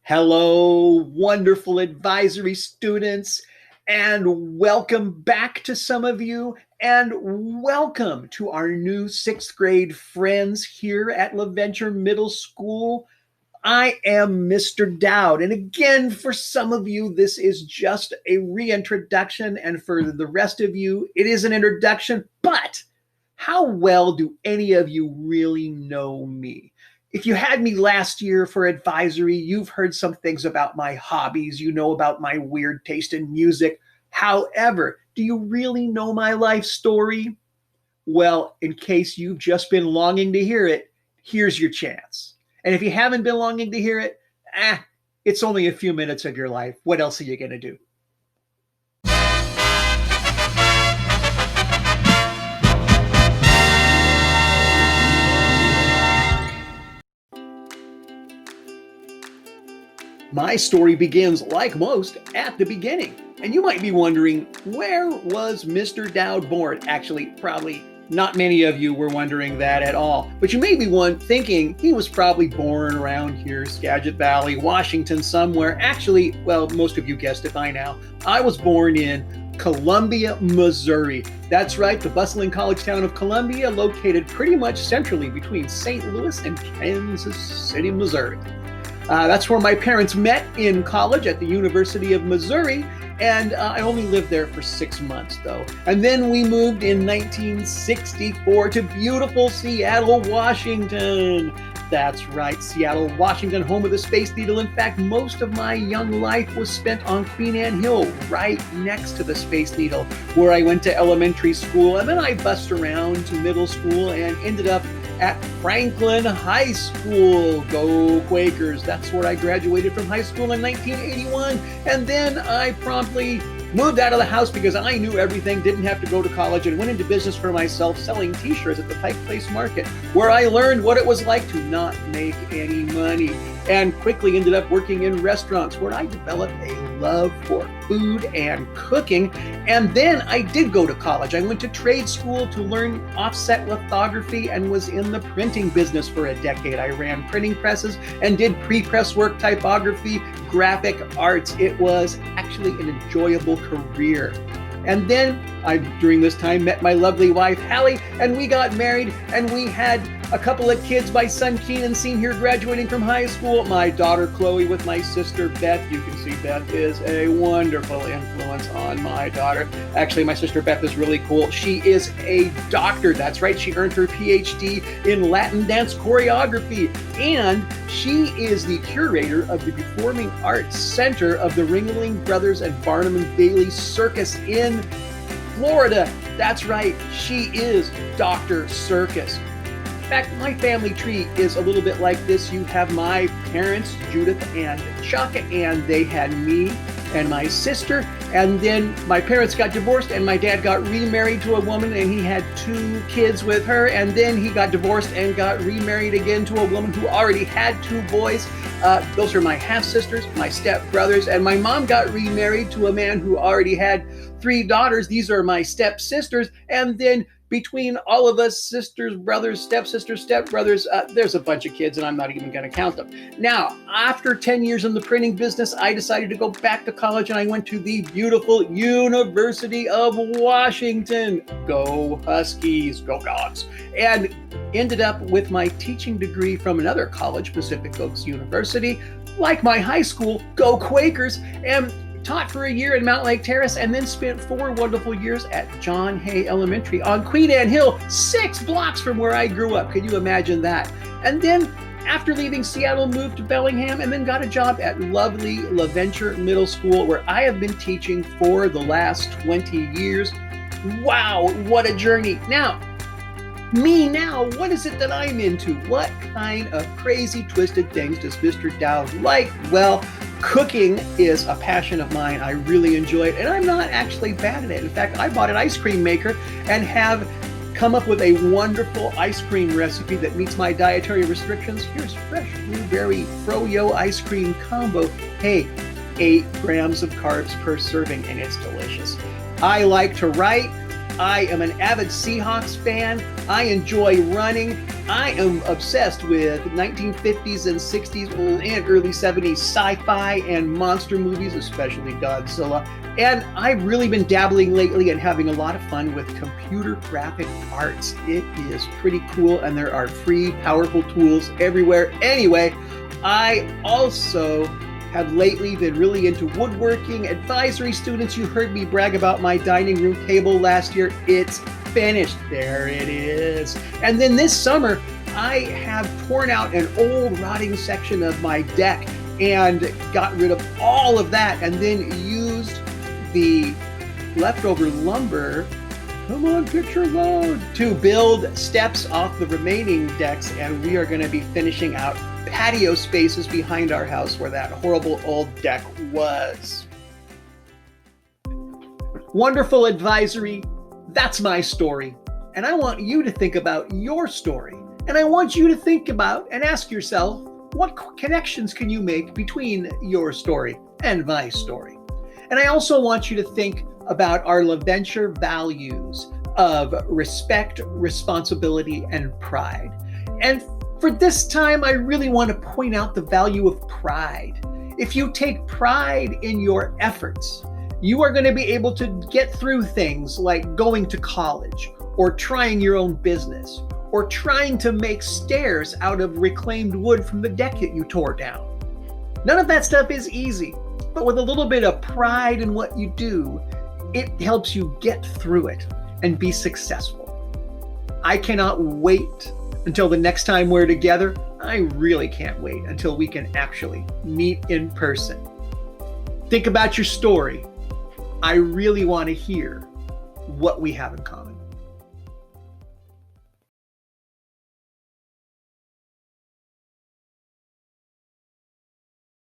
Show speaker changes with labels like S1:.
S1: Hello, wonderful advisory students, and welcome back to some of you, and welcome to our new sixth grade friends here at LaVenture Middle School. I am Mr. Dowd, and again, for some of you, this is just a reintroduction, and for the rest of you, it is an introduction, but how well do any of you really know me? If you had me last year for advisory, you've heard some things about my hobbies. You know about my weird taste in music. However, do you really know my life story? Well, in case you've just been longing to hear it, here's your chance. And if you haven't been longing to hear it, it's only a few minutes of your life. What else are you going to do? My story begins, like most, at the beginning. And you might be wondering, where was Mr. Dowd born? Actually, probably not many of you were wondering that at all. But you may be thinking he was probably born around here, Skagit Valley, Washington, somewhere. Actually, well, most of you guessed it by now. I was born in Columbia, Missouri. That's right, the bustling college town of Columbia, located pretty much centrally between St. Louis and Kansas City, Missouri. That's where my parents met in college at the University of Missouri, and I only lived there for 6 months, though. And then we moved in 1964 to beautiful Seattle, Washington. That's right, Seattle, Washington, home of the Space Needle. In fact, most of my young life was spent on Queen Anne Hill, right next to the Space Needle, where I went to elementary school, and then I bussed around to middle school and ended up at Franklin High School. Go Quakers. That's where I graduated from high school in 1981. And then I promptly moved out of the house because I knew everything, didn't have to go to college, and went into business for myself selling t-shirts at the Pike Place Market, where I learned what it was like to not make any money, and quickly ended up working in restaurants where I developed a love for food and cooking. And then I did go to college. I went to trade school to learn offset lithography and was in the printing business for a decade. I ran printing presses and did pre-press work, typography, graphic arts. It was actually an enjoyable career. And then I, during this time, met my lovely wife, Hallie, and we got married, and we had a couple of kids. My son, Keenan, senior, graduating from high school. My daughter, Chloe, with my sister, Beth. You can see Beth is a wonderful influence on my daughter. Actually, my sister, Beth, is really cool. She is a doctor. That's right. She earned her PhD in Latin dance choreography. And she is the curator of the Performing Arts Center of the Ringling Brothers and Barnum and Bailey Circus in Florida. That's right. She is Dr. Circus. In fact, my family tree is a little bit like this. You have my parents, Judith and Chuck, and they had me and my sister. And then my parents got divorced, and my dad got remarried to a woman, and he had 2 kids with her. And then he got divorced and got remarried again to a woman who already had 2 boys. Those are my half-sisters, my step-brothers. And my mom got remarried to a man who already had 3 daughters. These are my step-sisters. And then between all of us, sisters, brothers, stepsisters, stepbrothers, there's a bunch of kids, and I'm not even going to count them. Now, after 10 years in the printing business, I decided to go back to college, and I went to the beautiful University of Washington. Go Huskies, go Dogs. And ended up with my teaching degree from another college, Pacific Oaks University. Like my high school, go Quakers, and taught for a year in Mount Lake Terrace, and then spent 4 wonderful years at John Hay Elementary on Queen Anne Hill, 6 blocks from where I grew up. Can you imagine that? And then after leaving Seattle, moved to Bellingham, and then got a job at lovely LaVenture Middle School, where I have been teaching for the last 20 years. Wow, what a journey. Now, what is it that I'm into? What kind of crazy, twisted things does Mr. Dowd like? Well, cooking is a passion of mine. I really enjoy it, and I'm not actually bad at it. In fact, I bought an ice cream maker and have come up with a wonderful ice cream recipe that meets my dietary restrictions. Here's fresh blueberry froyo ice cream combo. Hey, 8 grams of carbs per serving, and it's delicious. I like to write. I am an avid Seahawks fan. I enjoy running. I am obsessed with 1950s and 60s and early 70s sci-fi and monster movies, especially Godzilla. And I've really been dabbling lately and having a lot of fun with computer graphic arts. It is pretty cool, and there are free, powerful tools everywhere. Anyway, I also have lately been really into woodworking. Advisory students, you heard me brag about my dining room table last year. It's finished. There it is. And then this summer, I have torn out an old rotting section of my deck and got rid of all of that, and then used the leftover lumber, come on, get your load, to build steps off the remaining decks. And we are going to be finishing out patio spaces behind our house where that horrible old deck was. Wonderful advisory. That's my story. And I want you to think about your story. And I want you to think about and ask yourself, what connections can you make between your story and my story? And I also want you to think about our LaVenture values of respect, responsibility, and pride. And for this time, I really want to point out the value of pride. If you take pride in your efforts, you are going to be able to get through things like going to college, or trying your own business, or trying to make stairs out of reclaimed wood from the deck that you tore down. None of that stuff is easy, but with a little bit of pride in what you do, it helps you get through it and be successful. I cannot wait until the next time we're together. I really can't wait until we can actually meet in person. Think about your story. I really want to hear what we have in common.